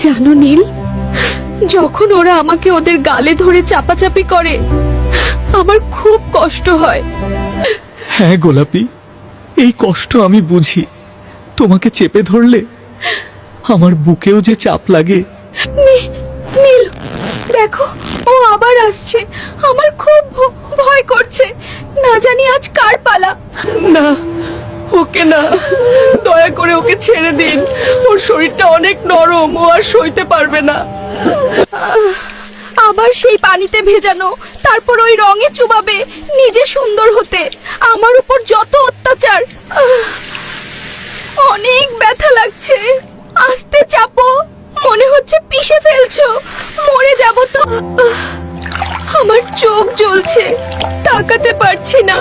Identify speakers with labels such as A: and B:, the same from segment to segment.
A: জানো নীল, যখন ওরা আমাকে ওদের গালে ধরে চাপাচাপি করে আমার খুব কষ্ট হয়।
B: হ্যাঁ গোলাপি, এই কষ্ট আমি বুঝি। তোমাকে চেপে ধরলে আমার বুকেও যে চাপ লাগে।
A: নীল, দেখো ও আবার আসছে। আমার খুব ভয় করছে। না জানি আজ কার পালা।
B: না, ওকে না, দয়া করে ওকে ছেড়ে দিন। ওর শরীরটা অনেক নরম, ও আর সইতে পারবে না।
A: আবার সেই পানিতে ভেজানো, তারপর ওই রঙে চুবাবে নিজে সুন্দর হতে। আমার উপর যত অত্যাচার। অনেক ব্যথা লাগছে। আস্তে চাপো, মনে হচ্ছে পিষে ফেলছো। মরে যাব তো। আমার চোখ জ্বলছে, তাকাতে পারছি না।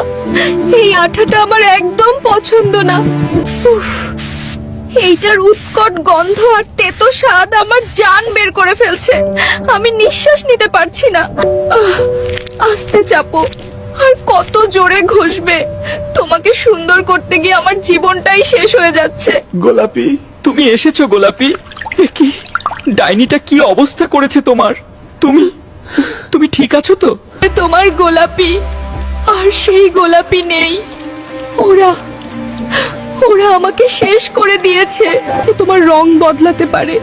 A: এই আঠাটা আমার একদম পছন্দ না। উফ, এইটার উৎকট গন্ধ আর তেতো স্বাদ আমার জান বের করে ফেলছে। আমি নিঃশ্বাস নিতে পারছি না। আস্তে চাপো। আর কত জোরে ঘষবে? তোমাকে সুন্দর করতে গিয়ে আমার জীবনটাই শেষ হয়ে যাচ্ছে।
B: গোলাপি, তুমি এসেছো গোলাপি? এ কি, ডাইনিটা কি অবস্থা করেছে তোমার? তুমি ঠিক আছো তো?
A: তোমার গোলাপি আর সেই গোলাপি নেই। ওরা ওরা আমাকে শেষ করে দিয়েছে। তোমার রং বদলাতে পারে,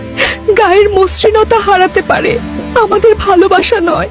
A: গায়ের মসৃণতা হারাতে পারে, আমাদের ভালোবাসা নয়।